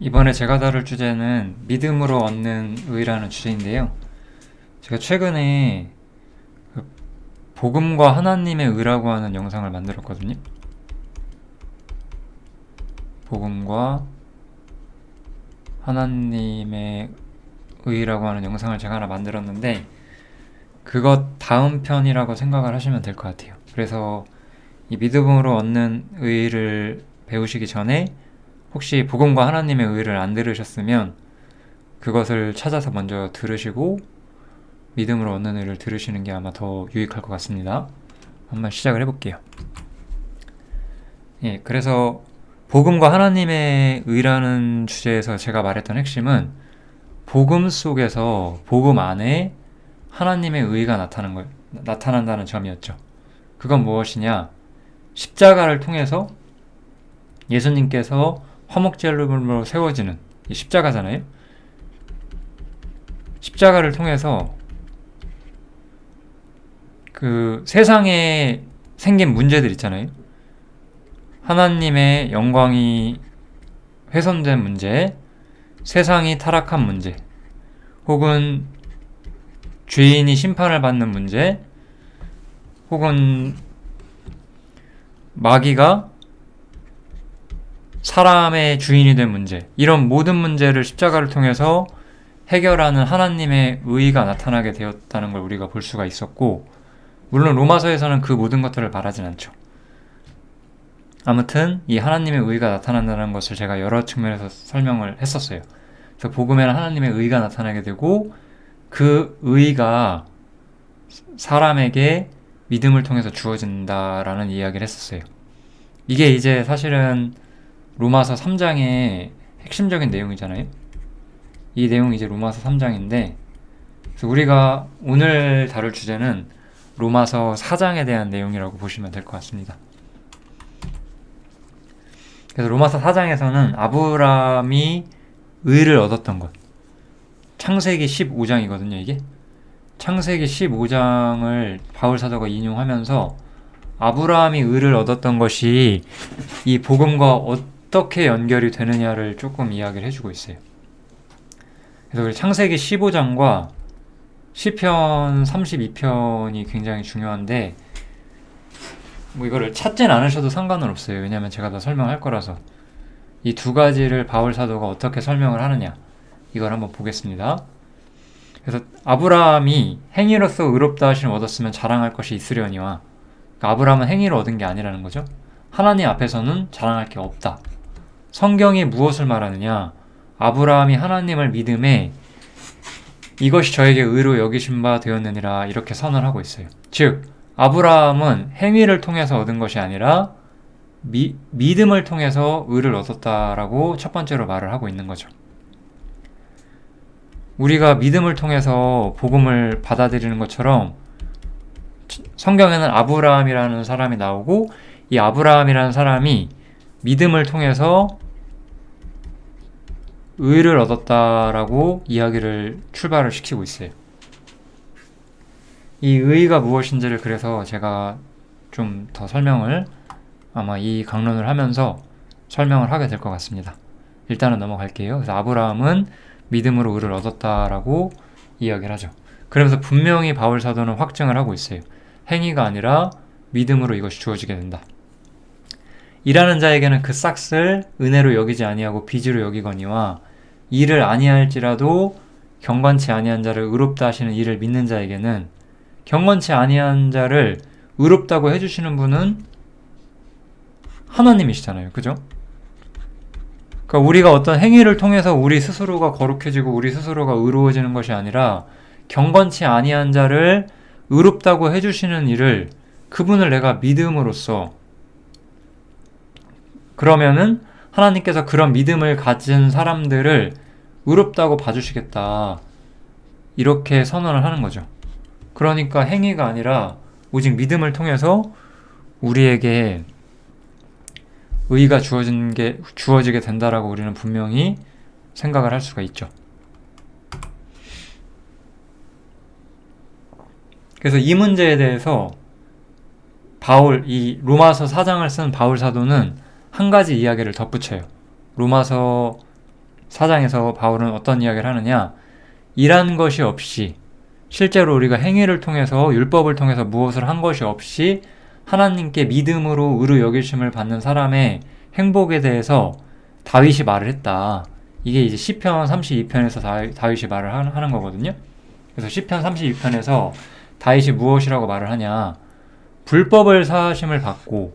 이번에 제가 다룰 주제는 믿음으로 얻는 의라는 주제인데요. 제가 최근에 그 복음과 하나님의 의라고 하는 영상을 만들었거든요. 복음과 하나님의 의라고 하는 영상을 제가 하나 만들었는데 그것 다음 편이라고 생각을 하시면 될 것 같아요. 그래서 이 믿음으로 얻는 의를 배우시기 전에 혹시 복음과 하나님의 의를 안 들으셨으면 그것을 찾아서 먼저 들으시고 믿음으로 얻는 의를 들으시는 게 아마 더 유익할 것 같습니다. 한번 시작을 해볼게요. 그래서 복음과 하나님의 의라는 주제에서 제가 말했던 핵심은 복음 속에서 복음 안에 하나님의 의가 나타난다는 점이었죠. 그건 무엇이냐? 십자가를 통해서 예수님께서 화목제물로 세워지는 이 십자가잖아요. 십자가를 통해서 그 세상에 생긴 문제들 있잖아요. 하나님의 영광이 훼손된 문제, 세상이 타락한 문제, 혹은 죄인이 심판을 받는 문제, 혹은 마귀가 사람의 주인이 된 문제, 이런 모든 문제를 십자가를 통해서 해결하는 하나님의 의가 나타나게 되었다는 걸 우리가 볼 수가 있었고, 물론 로마서에서는 그 모든 것들을 말하진 않죠. 아무튼 이 하나님의 의가 나타난다는 것을 제가 여러 측면에서 설명을 했었어요. 그래서 복음에는 하나님의 의가 나타나게 되고 그 의가 사람에게 믿음을 통해서 주어진다라는 이야기를 했었어요. 이게 이제 사실은 로마서 3장의 핵심적인 내용이잖아요. 이 내용이 이제 로마서 3장인데 그래서 우리가 오늘 다룰 주제는 로마서 4장에 대한 내용이라고 보시면 될 것 같습니다. 그래서 로마서 4장에서는 아브라함이 의를 얻었던 것, 창세기 15장이거든요. 이게 창세기 15장을 바울 사도가 인용하면서 아브라함이 의를 얻었던 것이 이 복음과 어떻게 연결이 되느냐를 조금 이야기를 해주고 있어요. 그래서 창세기 15장과 시편 32편이 굉장히 중요한데 뭐 이거를 찾진 않으셔도 상관은 없어요. 왜냐하면 제가 다 설명할 거라서. 이 두 가지를 바울 사도가 어떻게 설명을 하느냐, 이걸 한번 보겠습니다. 그래서 아브라함이 행위로서 의롭다 하심을 얻었으면 자랑할 것이 있으려니와, 그러니까 아브라함은 행위를 얻은 게 아니라는 거죠. 하나님 앞에서는 자랑할 게 없다. 성경이 무엇을 말하느냐? 아브라함이 하나님을 믿음에 이것이 저에게 의로 여기신 바 되었느니라 이렇게 선언을 하고 있어요. 즉 아브라함은 행위를 통해서 얻은 것이 아니라 믿음을 통해서 의를 얻었다라고 첫 번째로 말을 하고 있는 거죠. 우리가 믿음을 통해서 복음을 받아들이는 것처럼 성경에는 아브라함이라는 사람이 나오고 이 아브라함이라는 사람이 믿음을 통해서 의를 얻었다라고 이야기를 출발을 시키고 있어요. 이 의가 무엇인지를 그래서 제가 좀 더 설명을 아마 이 강론을 하면서 설명을 하게 될 것 같습니다. 일단은 넘어갈게요. 그래서 아브라함은 믿음으로 의를 얻었다라고 이야기를 하죠. 그러면서 분명히 바울 사도는 확증을 하고 있어요. 행위가 아니라 믿음으로 이것이 주어지게 된다. 일하는 자에게는 그 싹을 은혜로 여기지 아니하고 빚으로 여기거니와 일을 아니할지라도 경건치 아니한 자를 의롭다 하시는 이를 믿는 자에게는, 경건치 아니한 자를 의롭다고 해주시는 분은 하나님이시잖아요. 그죠? 그러니까 우리가 어떤 행위를 통해서 우리 스스로가 거룩해지고 우리 스스로가 의로워지는 것이 아니라 경건치 아니한 자를 의롭다고 해주시는 이를, 그분을 내가 믿음으로써, 그러면은 하나님께서 그런 믿음을 가진 사람들을 의롭다고 봐주시겠다, 이렇게 선언을 하는 거죠. 그러니까 행위가 아니라 오직 믿음을 통해서 우리에게 의가 주어지게 된다라고 우리는 분명히 생각을 할 수가 있죠. 그래서 이 문제에 대해서 이 로마서 4장을 쓴 바울 사도는 한 가지 이야기를 덧붙여요. 로마서 4장에서 바울은 어떤 이야기를 하느냐, 일한 것이 없이, 실제로 우리가 행위를 통해서, 율법을 통해서 무엇을 한 것이 없이 하나님께 믿음으로 의로 여기심을 받는 사람의 행복에 대해서 다윗이 말을 했다. 이게 이제 시편 32편에서 다윗이 말을 하는 거거든요. 그래서 시편 32편에서 다윗이 무엇이라고 말을 하냐, 불법을 사하심을 받고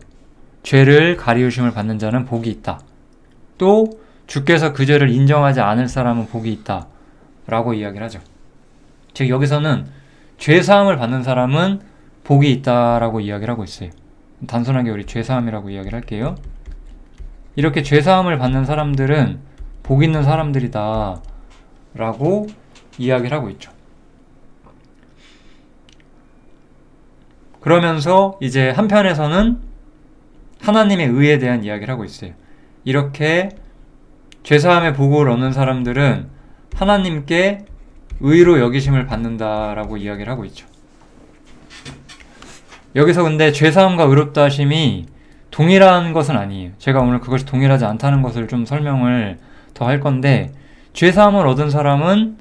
죄를 가리우심을 받는 자는 복이 있다. 또 주께서 그 죄를 인정하지 않을 사람은 복이 있다 라고 이야기를 하죠. 즉 여기서는 죄사함을 받는 사람은 복이 있다라고 이야기를 하고 있어요. 단순하게 우리 죄사함이라고 이야기를 할게요. 이렇게 죄사함을 받는 사람들은 복 있는 사람들이다 라고 이야기를 하고 있죠. 그러면서 이제 한편에서는 하나님의 의에 대한 이야기를 하고 있어요. 이렇게 죄사함의 복을 얻는 사람들은 하나님께 의로 여기심을 받는다라고 이야기를 하고 있죠. 여기서 근데 죄사함과 의롭다 하심이 동일한 것은 아니에요. 제가 오늘 그것이 동일하지 않다는 것을 좀 설명을 더 할 건데, 죄사함을 얻은 사람은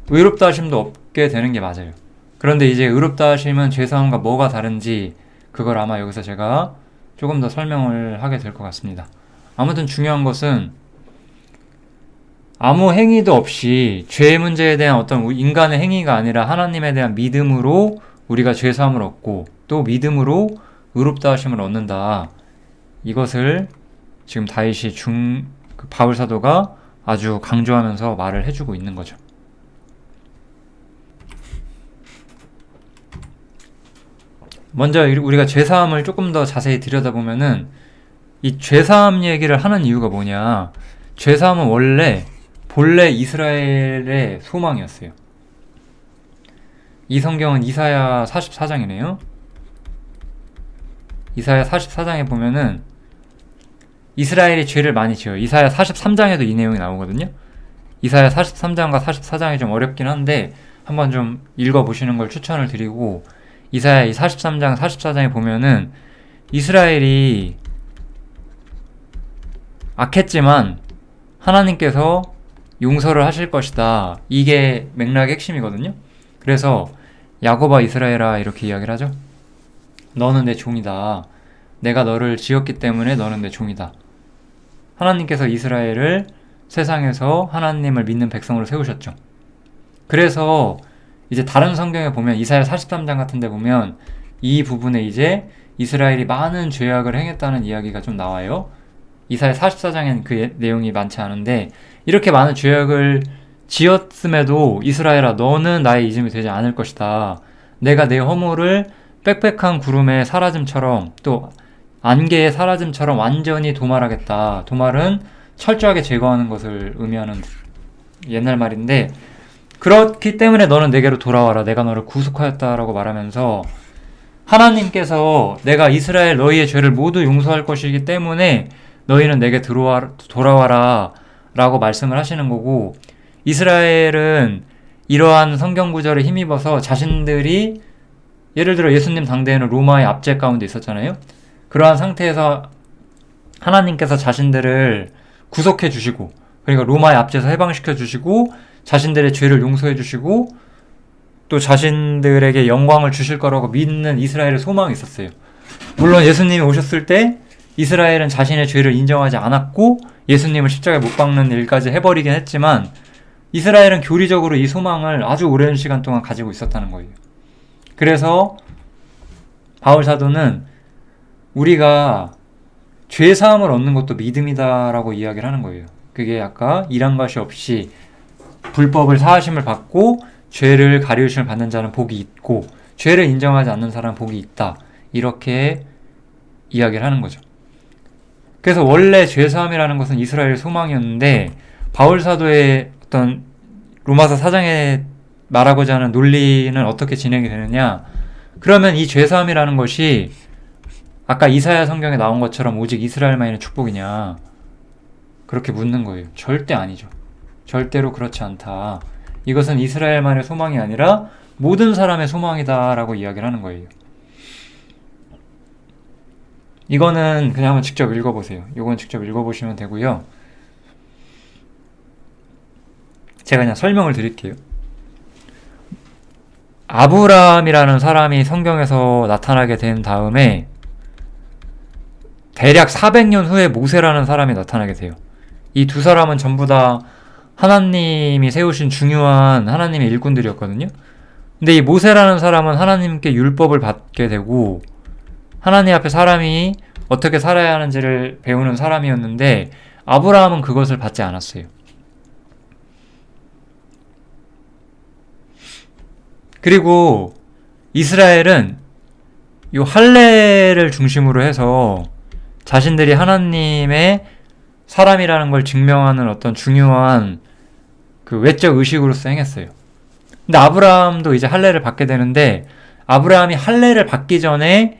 의롭다 하심도 얻게 되는 게 맞아요. 그런데 이제 의롭다 하심은 죄사함과 뭐가 다른지 그걸 아마 여기서 제가 조금 더 설명을 하게 될 것 같습니다. 아무튼 중요한 것은 아무 행위도 없이 죄 문제에 대한 어떤 인간의 행위가 아니라 하나님에 대한 믿음으로 우리가 죄사함을 얻고 또 믿음으로 의롭다 하심을 얻는다. 이것을 지금 다윗이 바울 사도가 아주 강조하면서 말을 해주고 있는 거죠. 먼저 우리가 죄사함을 조금 더 자세히 들여다보면은 이 죄사함 얘기를 하는 이유가 뭐냐, 죄사함은 본래 이스라엘의 소망이었어요. 이 성경은 이사야 44장이네요. 이사야 44장에 보면은 이스라엘이 죄를 많이 지어요. 이사야 43장에도 이 내용이 나오거든요. 이사야 43장과 44장이 좀 어렵긴 한데 한번 좀 읽어보시는 걸 추천을 드리고, 이사야 이 43장, 44장에 보면은 이스라엘이 악했지만 하나님께서 용서를 하실 것이다. 이게 맥락의 핵심이거든요. 그래서 야곱아 이스라엘아 이렇게 이야기를 하죠. 너는 내 종이다. 내가 너를 지었기 때문에 너는 내 종이다. 하나님께서 이스라엘을 세상에서 하나님을 믿는 백성으로 세우셨죠. 그래서 이제 다른 성경에 보면 이사야 43장 같은 데 보면 이 부분에 이제 이스라엘이 많은 죄악을 행했다는 이야기가 좀 나와요. 이사야 44장엔 그 내용이 많지 않은데, 이렇게 많은 죄악을 지었음에도 이스라엘아 너는 나의 이름이 되지 않을 것이다. 내가 내 허물을 빽빽한 구름의 사라짐처럼 또 안개의 사라짐처럼 완전히 도말하겠다. 도말은 철저하게 제거하는 것을 의미하는 옛날 말인데, 그렇기 때문에 너는 내게로 돌아와라. 내가 너를 구속하였다라고 말하면서 하나님께서 내가 이스라엘 너희의 죄를 모두 용서할 것이기 때문에 너희는 내게 돌아와라 라고 말씀을 하시는 거고, 이스라엘은 이러한 성경 구절에 힘입어서 자신들이, 예를 들어 예수님 당대에는 로마의 압제 가운데 있었잖아요. 그러한 상태에서 하나님께서 자신들을 구속해 주시고, 그러니까 로마의 압제에서 해방시켜 주시고 자신들의 죄를 용서해 주시고 또 자신들에게 영광을 주실 거라고 믿는 이스라엘의 소망이 있었어요. 물론 예수님이 오셨을 때 이스라엘은 자신의 죄를 인정하지 않았고 예수님을 십자가에 못 박는 일까지 해버리긴 했지만, 이스라엘은 교리적으로 이 소망을 아주 오랜 시간 동안 가지고 있었다는 거예요. 그래서 바울 사도는 우리가 죄사함을 얻는 것도 믿음이다라고 이야기를 하는 거예요. 그게 아까 일한 것이 없이 불법을 사하심을 받고 죄를 가리우심을 받는 자는 복이 있고 죄를 인정하지 않는 사람은 복이 있다. 이렇게 이야기를 하는 거죠. 그래서 원래 죄사함이라는 것은 이스라엘의 소망이었는데, 바울 사도의 어떤 로마서 4장에 말하고자 하는 논리는 어떻게 진행이 되느냐, 그러면 이 죄사함이라는 것이 아까 이사야 성경에 나온 것처럼 오직 이스라엘만의 축복이냐, 그렇게 묻는 거예요. 절대 아니죠. 절대로 그렇지 않다. 이것은 이스라엘만의 소망이 아니라 모든 사람의 소망이다 라고 이야기를 하는 거예요. 이거는 그냥 한번 직접 읽어보세요. 이건 직접 읽어보시면 되고요. 제가 그냥 설명을 드릴게요. 아브라함이라는 사람이 성경에서 나타나게 된 다음에 대략 400년 후에 모세라는 사람이 나타나게 돼요. 이 두 사람은 전부 다 하나님이 세우신 중요한 하나님의 일꾼들이었거든요. 근데 이 모세라는 사람은 하나님께 율법을 받게 되고 하나님 앞에 사람이 어떻게 살아야 하는지를 배우는 사람이었는데 아브라함은 그것을 받지 않았어요. 그리고 이스라엘은 이 할례를 중심으로 해서 자신들이 하나님의 사람이라는 걸 증명하는 어떤 중요한 그 외적 의식으로서 행했어요. 근데 아브라함도 이제 할례를 받게 되는데 아브라함이 할례를 받기 전에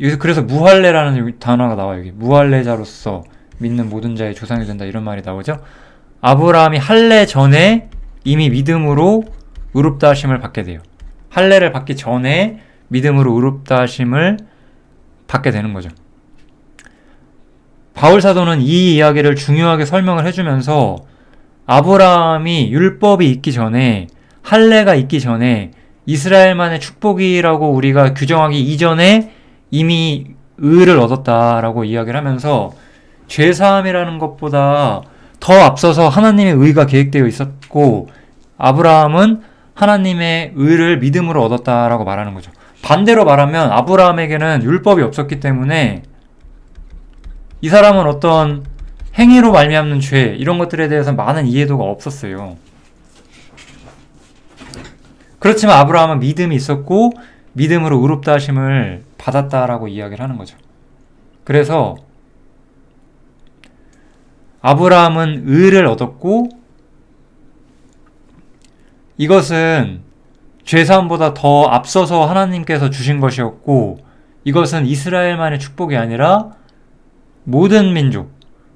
여기서 그래서 무할례라는 단어가 나와요. 여기 무할례자로서 믿는 모든 자의 조상이 된다 이런 말이 나오죠. 아브라함이 할례 전에 이미 믿음으로 의롭다 하심을 받게 돼요. 할례를 받기 전에 믿음으로 의롭다 하심을 받게 되는 거죠. 바울 사도는 이 이야기를 중요하게 설명을 해주면서 아브라함이 율법이 있기 전에 할례가 있기 전에 이스라엘만의 축복이라고 우리가 규정하기 이전에 이미 의를 얻었다라고 이야기를 하면서 죄사함이라는 것보다 더 앞서서 하나님의 의가 계획되어 있었고 아브라함은 하나님의 의를 믿음으로 얻었다라고 말하는 거죠. 반대로 말하면 아브라함에게는 율법이 없었기 때문에 이 사람은 어떤 행위로 말미암는 죄 이런 것들에 대해서 많은 이해도가 없었어요. 그렇지만 아브라함은 믿음이 있었고 믿음으로 의롭다 하심을 받았다라고 이야기를 하는 거죠. 그래서 아브라함은 의를 얻었고 이것은 죄사함보다 더 앞서서 하나님께서 주신 것이었고 이것은 이스라엘만의 축복이 아니라 모든 민족,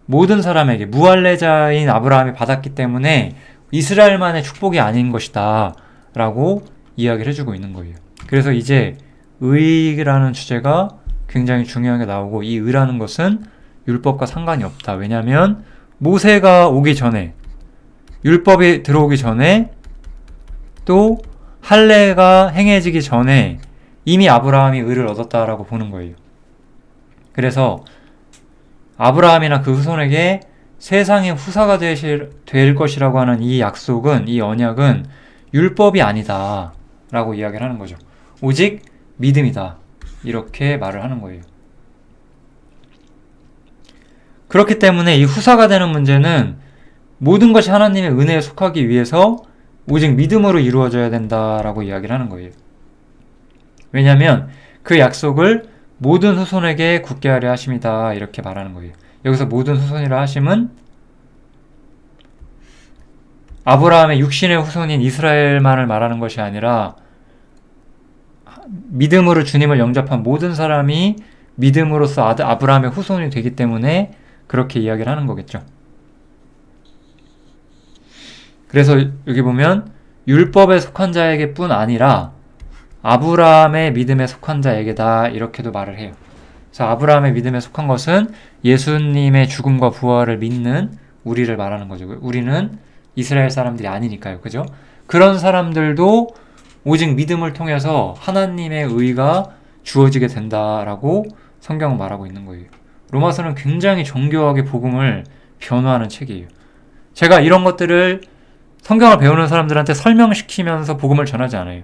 모든 사람에게 무할례자인 아브라함이 받았기 때문에 이스라엘만의 축복이 아닌 것이다 라고 이야기를 해주고 있는 거예요. 그래서 이제 의라는 주제가 굉장히 중요하게 나오고 이 의라는 것은 율법과 상관이 없다. 왜냐하면 모세가 오기 전에 율법이 들어오기 전에 또 할례가 행해지기 전에 이미 아브라함이 의를 얻었다라고 보는 거예요. 그래서 아브라함이나 그 후손에게 세상의 후사가 될 것이라고 하는 이 약속은, 이 언약은 율법이 아니다 라고 이야기를 하는 거죠. 오직 믿음이다 이렇게 말을 하는 거예요. 그렇기 때문에 이 후사가 되는 문제는 모든 것이 하나님의 은혜에 속하기 위해서 오직 믿음으로 이루어져야 된다라고 이야기를 하는 거예요. 왜냐하면 그 약속을 모든 후손에게 굳게 하려 하심이다 이렇게 말하는 거예요. 여기서 모든 후손이라 하심은 아브라함의 육신의 후손인 이스라엘만을 말하는 것이 아니라 믿음으로 주님을 영접한 모든 사람이 믿음으로써 아브라함의 후손이 되기 때문에 그렇게 이야기를 하는 거겠죠. 그래서 여기 보면 율법에 속한 자에게 뿐 아니라 아브라함의 믿음에 속한 자에게다 이렇게도 말을 해요. 그래서 아브라함의 믿음에 속한 것은 예수님의 죽음과 부활을 믿는 우리를 말하는 거죠. 우리는 이스라엘 사람들이 아니니까요. 그죠? 그런 사람들도 오직 믿음을 통해서 하나님의 의가 주어지게 된다라고 성경은 말하고 있는 거예요. 로마서는 굉장히 정교하게 복음을 변화하는 책이에요. 제가 이런 것들을 성경을 배우는 사람들한테 설명시키면서 복음을 전하지 않아요.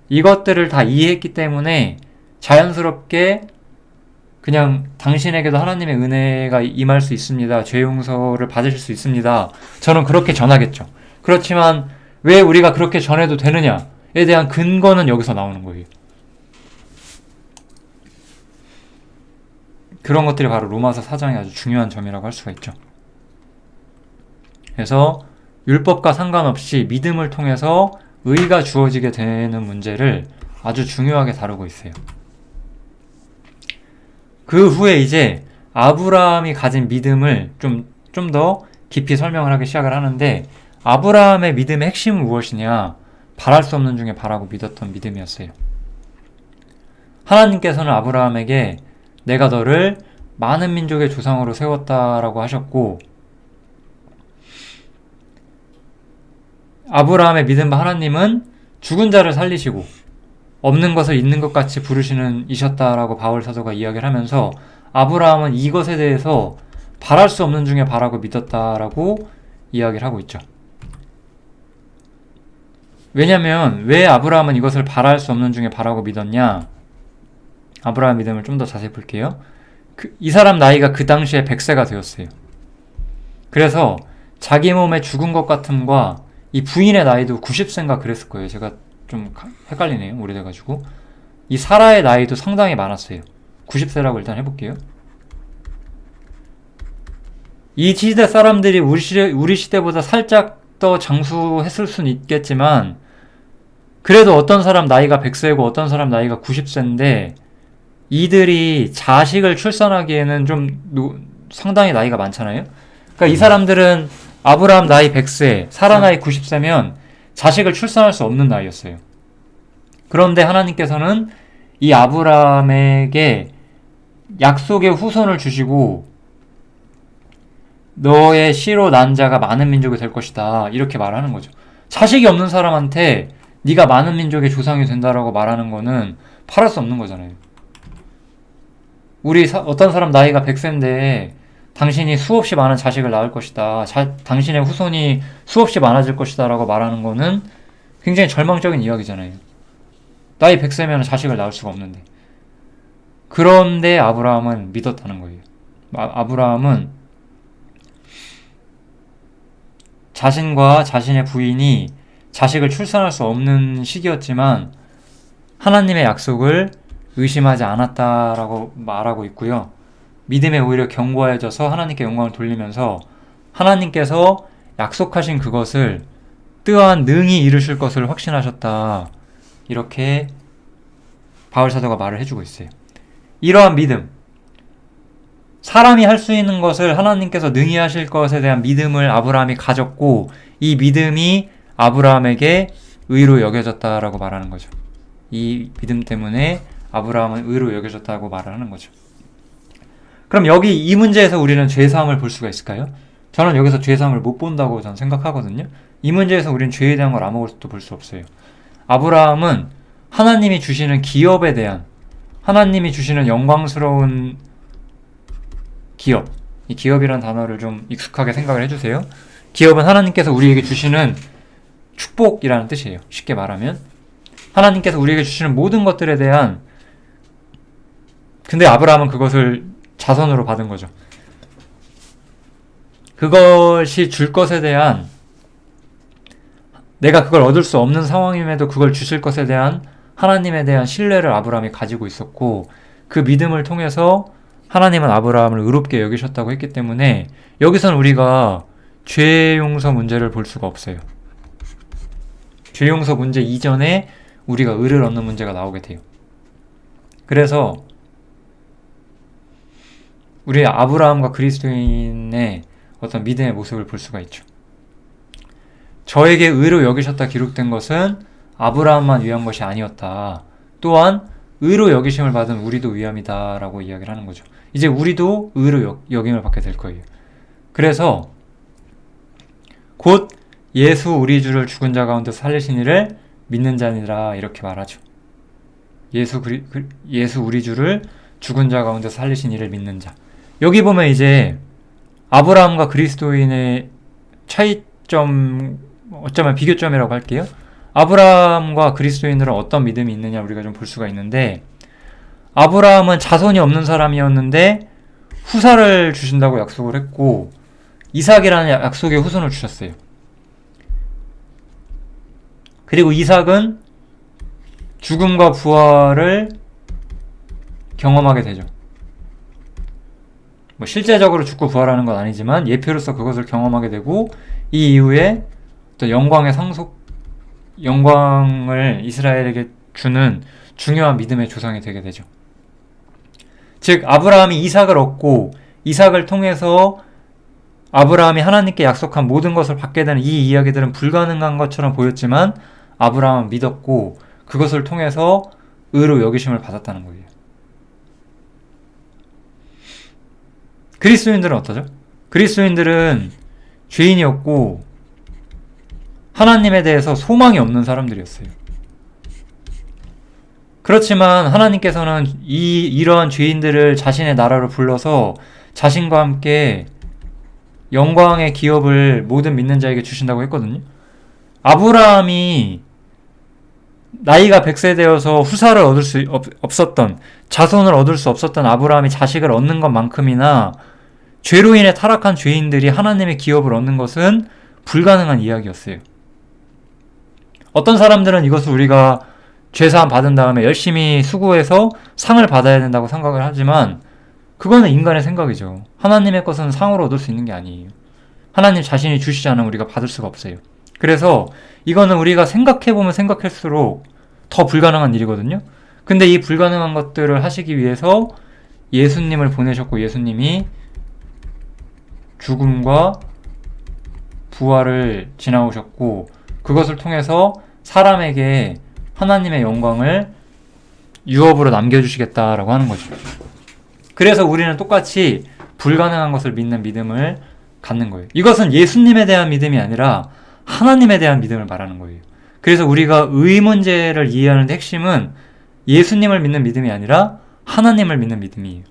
이것들을 다 이해했기 때문에 자연스럽게 그냥 당신에게도 하나님의 은혜가 임할 수 있습니다. 죄 용서를 받으실 수 있습니다. 저는 그렇게 전하겠죠. 그렇지만 왜 우리가 그렇게 전해도 되느냐에 대한 근거는 여기서 나오는 거예요. 그런 것들이 바로 로마서 4장의 아주 중요한 점이라고 할 수가 있죠. 그래서 율법과 상관없이 믿음을 통해서 의가 주어지게 되는 문제를 아주 중요하게 다루고 있어요. 그 후에 이제 아브라함이 가진 믿음을 좀 더 깊이 설명을 하기 시작을 하는데 아브라함의 믿음의 핵심은 무엇이냐? 바랄 수 없는 중에 바라고 믿었던 믿음이었어요. 하나님께서는 아브라함에게 내가 너를 많은 민족의 조상으로 세웠다라고 하셨고, 아브라함의 믿음 바 하나님은 죽은 자를 살리시고 없는 것을 있는 것 같이 부르시는 이셨다라고 바울 사도가 이야기를 하면서, 아브라함은 이것에 대해서 바랄 수 없는 중에 바라고 믿었다라고 이야기를 하고 있죠. 왜냐면 왜 아브라함은 이것을 바랄 수 없는 중에 바라고 믿었냐? 아브라함 믿음을 좀 더 자세히 볼게요. 이 사람 나이가 그 당시에 100세가 되었어요. 그래서 자기 몸에 죽은 것 같음과 이 부인의 나이도 90세인가 그랬을 거예요. 제가 좀 헷갈리네요. 오래돼가지고. 이 사라의 나이도 상당히 많았어요. 90세라고 일단 해볼게요. 이 시대 사람들이 우리 시대보다 살짝 더 장수했을 수는 있겠지만, 그래도 어떤 사람 나이가 100세고 어떤 사람 나이가 90세인데 이들이 자식을 출산하기에는 좀 상당히 나이가 많잖아요. 그러니까 이 사람들은 아브라함 나이 100세, 사라 나이 90세면 자식을 출산할 수 없는 나이였어요. 그런데 하나님께서는 이 아브라함에게 약속의 후손을 주시고 너의 씨로 난 자가 많은 민족이 될 것이다, 이렇게 말하는 거죠. 자식이 없는 사람한테 네가 많은 민족의 조상이 된다라고 말하는 거는 팔을 수 없는 거잖아요. 어떤 사람 나이가 100세인데 당신이 수없이 많은 자식을 낳을 것이다, 당신의 후손이 수없이 많아질 것이다 라고 말하는 거는 굉장히 절망적인 이야기잖아요. 나이 100세면 자식을 낳을 수가 없는데. 그런데 아브라함은 믿었다는 거예요. 아브라함은 자신과 자신의 부인이 자식을 출산할 수 없는 시기였지만 하나님의 약속을 의심하지 않았다라고 말하고 있고요. 믿음에 오히려 견고해져서 하나님께 영광을 돌리면서 하나님께서 약속하신 그것을 또한 능히 이루실 것을 확신하셨다, 이렇게 바울 사도가 말을 해주고 있어요. 이러한 믿음, 사람이 할 수 있는 것을 하나님께서 능히 하실 것에 대한 믿음을 아브라함이 가졌고, 이 믿음이 아브라함에게 의로 여겨졌다라고 말하는 거죠. 이 믿음 때문에 아브라함은 의로 여겨졌다고 말을 하는 거죠. 그럼 여기 이 문제에서 우리는 죄사함을 볼 수가 있을까요? 저는 여기서 죄사함을 못 본다고 저는 생각하거든요. 이 문제에서 우리는 죄에 대한 걸 아무것도 볼 수 없어요. 아브라함은 하나님이 주시는 기업에 대한, 하나님이 주시는 영광스러운 기업, 이 기업이라는 단어를 좀 익숙하게 생각을 해주세요. 기업은 하나님께서 우리에게 주시는 축복이라는 뜻이에요. 쉽게 말하면 하나님께서 우리에게 주시는 모든 것들에 대한, 근데 아브라함은 그것을 자선으로 받은 거죠. 그것이 줄 것에 대한, 내가 그걸 얻을 수 없는 상황임에도 그걸 주실 것에 대한 하나님에 대한 신뢰를 아브라함이 가지고 있었고, 그 믿음을 통해서 하나님은 아브라함을 의롭게 여기셨다고 했기 때문에 여기서는 우리가 죄 용서 문제를 볼 수가 없어요. 죄 용서 문제 이전에 우리가 의를 얻는 문제가 나오게 돼요. 그래서 우리 아브라함과 그리스도인의 어떤 믿음의 모습을 볼 수가 있죠. 저에게 의로 여기셨다 기록된 것은 아브라함만 위한 것이 아니었다, 또한 의로 여기심을 받은 우리도 위함이다 라고 이야기를 하는 거죠. 이제 우리도 의로 여김을 받게 될 거예요. 그래서 곧 예수 우리 주를 죽은 자 가운데 살리신 이를 믿는 자니라, 이렇게 말하죠. 예수 우리 주를 죽은 자 가운데 살리신 이를 믿는 자. 여기 보면 이제 아브라함과 그리스도인의 차이점, 어쩌면 비교점이라고 할게요. 아브라함과 그리스도인들은 어떤 믿음이 있느냐 우리가 좀 볼 수가 있는데, 아브라함은 자손이 없는 사람이었는데 후사를 주신다고 약속을 했고 이삭이라는 약속의 후손을 주셨어요. 그리고 이삭은 죽음과 부활을 경험하게 되죠. 뭐 실제적으로 죽고 부활하는 건 아니지만 예표로서 그것을 경험하게 되고, 이 이후에 또 영광을 이스라엘에게 주는 중요한 믿음의 조상이 되게 되죠. 즉 아브라함이 이삭을 얻고 이삭을 통해서 아브라함이 하나님께 약속한 모든 것을 받게 되는 이 이야기들은 불가능한 것처럼 보였지만 아브라함은 믿었고 그것을 통해서 의로 여기심을 받았다는 거예요. 그리스도인들은 어떠죠? 그리스도인들은 죄인이었고 하나님에 대해서 소망이 없는 사람들이었어요. 그렇지만 하나님께서는 이러한 죄인들을 자신의 나라로 불러서 자신과 함께 영광의 기업을 모든 믿는 자에게 주신다고 했거든요. 아브라함이 나이가 100세 되어서 후사를 얻을 수 없었던, 자손을 얻을 수 없었던 아브라함이 자식을 얻는 것만큼이나 죄로 인해 타락한 죄인들이 하나님의 기업을 얻는 것은 불가능한 이야기였어요. 어떤 사람들은 이것을 우리가 죄사함 받은 다음에 열심히 수고해서 상을 받아야 된다고 생각을 하지만 그거는 인간의 생각이죠. 하나님의 것은 상으로 얻을 수 있는 게 아니에요. 하나님 자신이 주시지 않으면 우리가 받을 수가 없어요. 그래서 이거는 우리가 생각해보면 생각할수록 더 불가능한 일이거든요. 근데 이 불가능한 것들을 하시기 위해서 예수님을 보내셨고 예수님이 죽음과 부활을 지나오셨고 그것을 통해서 사람에게 하나님의 영광을 유업으로 남겨주시겠다라고 하는 거죠. 그래서 우리는 똑같이 불가능한 것을 믿는 믿음을 갖는 거예요. 이것은 예수님에 대한 믿음이 아니라 하나님에 대한 믿음을 말하는 거예요. 그래서 우리가 의 문제를 이해하는 핵심은 예수님을 믿는 믿음이 아니라 하나님을 믿는 믿음이에요.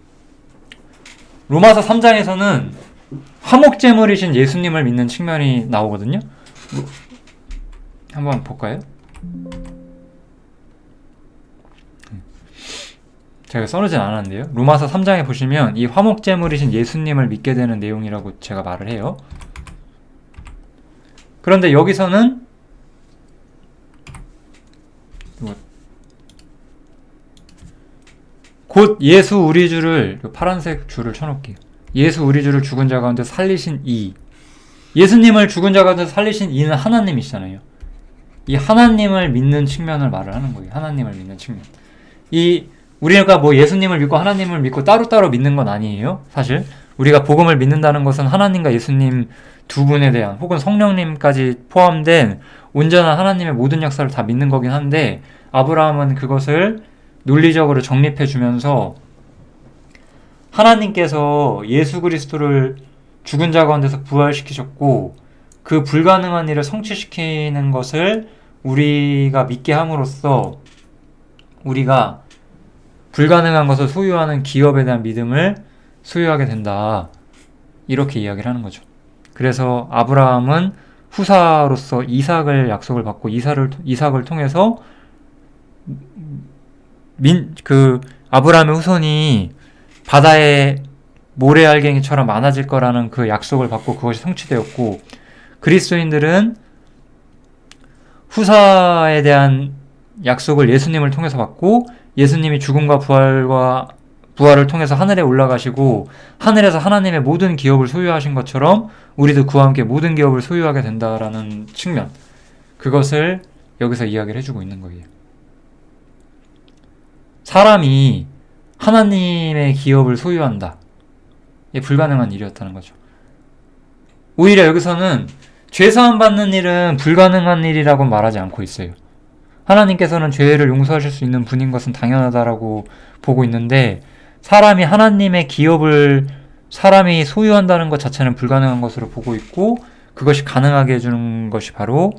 로마서 3장에서는 화목제물이신 예수님을 믿는 측면이 나오거든요. 한번 볼까요? 제가 써놓진 않았는데요. 로마서 3장에 보시면 이 화목제물이신 예수님을 믿게 되는 내용이라고 제가 말을 해요. 그런데 여기서는 곧 예수 우리 주를, 파란색 줄을 쳐놓을게요. 예수 우리 주를 죽은 자 가운데 살리신 이, 예수님을 죽은 자 가운데 살리신 이는 하나님이시잖아요. 이 하나님을 믿는 측면을 말을 하는 거예요. 하나님을 믿는 측면. 우리가 뭐 예수님을 믿고 하나님을 믿고 따로따로 믿는 건 아니에요. 사실 우리가 복음을 믿는다는 것은 하나님과 예수님 두 분에 대한, 혹은 성령님까지 포함된 온전한 하나님의 모든 역사를 다 믿는 거긴 한데, 아브라함은 그것을 논리적으로 정립해 주면서 하나님께서 예수 그리스도를 죽은 자 가운데서 부활시키셨고 그 불가능한 일을 성취시키는 것을 우리가 믿게 함으로써 우리가 불가능한 것을 소유하는 기업에 대한 믿음을 소유하게 된다. 이렇게 이야기를 하는 거죠. 그래서 아브라함은 후사로서 이삭을 약속을 받고 이삭을 통해서 아브라함의 후손이 바다의 모래알갱이처럼 많아질 거라는 그 약속을 받고 그것이 성취되었고, 그리스도인들은 후사에 대한 약속을 예수님을 통해서 받고, 예수님이 죽음과 부활을 통해서 하늘에 올라가시고 하늘에서 하나님의 모든 기업을 소유하신 것처럼 우리도 그와 함께 모든 기업을 소유하게 된다라는 측면, 그것을 여기서 이야기를 해주고 있는 거예요. 사람이 하나님의 기업을 소유한다. 이게 불가능한 일이었다는 거죠. 오히려 여기서는 죄사함 받는 일은 불가능한 일이라고 말하지 않고 있어요. 하나님께서는 죄를 용서하실 수 있는 분인 것은 당연하다라고 보고 있는데, 사람이 하나님의 기업을 사람이 소유한다는 것 자체는 불가능한 것으로 보고 있고, 그것이 가능하게 해주는 것이 바로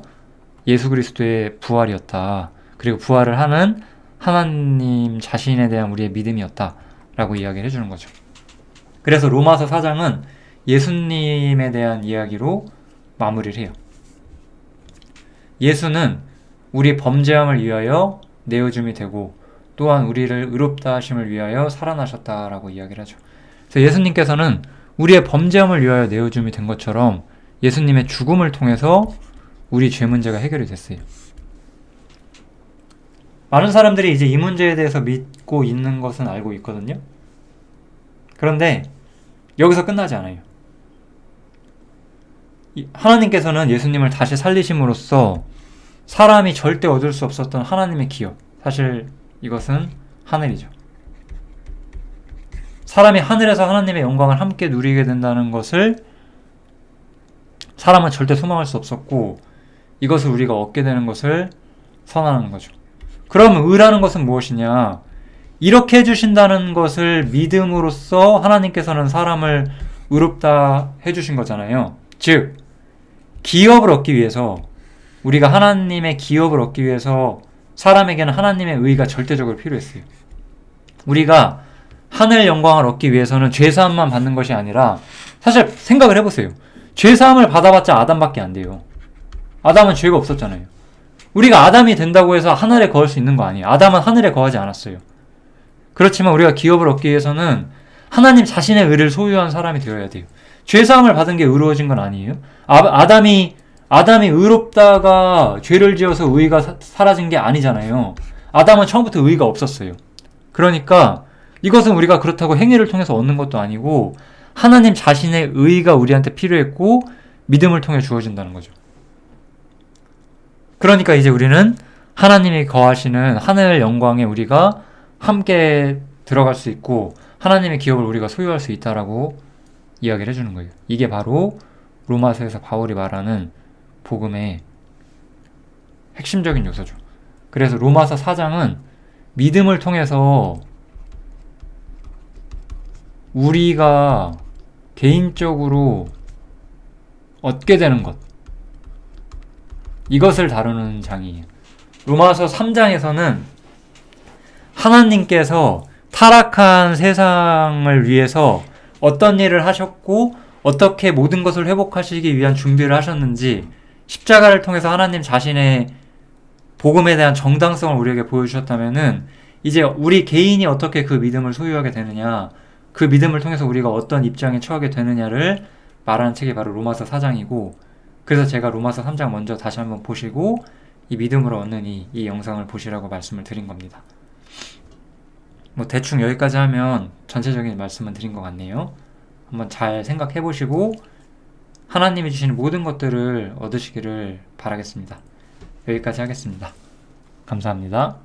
예수 그리스도의 부활이었다. 그리고 부활을 하는 하나님 자신에 대한 우리의 믿음이었다라고 이야기를 해주는 거죠. 그래서 로마서 4장은 예수님에 대한 이야기로 마무리를 해요. 예수는 우리 범죄함을 위하여 내어줌이 되고 또한 우리를 의롭다 하심을 위하여 살아나셨다라고 이야기를 하죠. 그래서 예수님께서는 우리의 범죄함을 위하여 내어줌이 된 것처럼 예수님의 죽음을 통해서 우리 죄 문제가 해결이 됐어요. 많은 사람들이 이제 이 문제에 대해서 믿고 있는 것은 알고 있거든요. 그런데 여기서 끝나지 않아요. 하나님께서는 예수님을 다시 살리심으로써 사람이 절대 얻을 수 없었던 하나님의 기업, 사실 이것은 하늘이죠. 사람이 하늘에서 하나님의 영광을 함께 누리게 된다는 것을 사람은 절대 소망할 수 없었고, 이것을 우리가 얻게 되는 것을 선언하는 거죠. 그럼 의라는 것은 무엇이냐? 이렇게 해주신다는 것을 믿음으로써 하나님께서는 사람을 의롭다 해주신 거잖아요. 즉 기업을 얻기 위해서, 우리가 하나님의 기업을 얻기 위해서 사람에게는 하나님의 의가 절대적으로 필요했어요. 우리가 하늘 영광을 얻기 위해서는 죄사함만 받는 것이 아니라, 사실 생각을 해보세요. 죄사함을 받아봤자 아담밖에 안 돼요. 아담은 죄가 없었잖아요. 우리가 아담이 된다고 해서 하늘에 거할 수 있는 거 아니에요. 아담은 하늘에 거하지 않았어요. 그렇지만 우리가 기업을 얻기 위해서는 하나님 자신의 의를 소유한 사람이 되어야 돼요. 죄사함을 받은 게 의로워진 건 아니에요. 아담이 의롭다가 죄를 지어서 의가 사라진 게 아니잖아요. 아담은 처음부터 의가 없었어요. 그러니까 이것은 우리가 그렇다고 행위를 통해서 얻는 것도 아니고 하나님 자신의 의가 우리한테 필요했고 믿음을 통해 주어진다는 거죠. 그러니까 이제 우리는 하나님이 거하시는 하늘 영광에 우리가 함께 들어갈 수 있고 하나님의 기업을 우리가 소유할 수 있다라고 이야기를 해주는 거예요. 이게 바로 로마서에서 바울이 말하는 복음의 핵심적인 요소죠. 그래서 로마서 4장은 믿음을 통해서 우리가 개인적으로 얻게 되는 것, 이것을 다루는 장이에요. 로마서 3장에서는 하나님께서 타락한 세상을 위해서 어떤 일을 하셨고 어떻게 모든 것을 회복하시기 위한 준비를 하셨는지 십자가를 통해서 하나님 자신의 복음에 대한 정당성을 우리에게 보여주셨다면은 이제 우리 개인이 어떻게 그 믿음을 소유하게 되느냐, 그 믿음을 통해서 우리가 어떤 입장에 처하게 되느냐를 말하는 책이 바로 로마서 4장이고, 그래서 제가 로마서 3장 먼저 다시 한번 보시고 이 믿음으로 얻는 이 영상을 보시라고 말씀을 드린 겁니다. 뭐 대충 여기까지 하면 전체적인 말씀은 드린 것 같네요. 한번 잘 생각해 보시고 하나님이 주시는 모든 것들을 얻으시기를 바라겠습니다. 여기까지 하겠습니다. 감사합니다.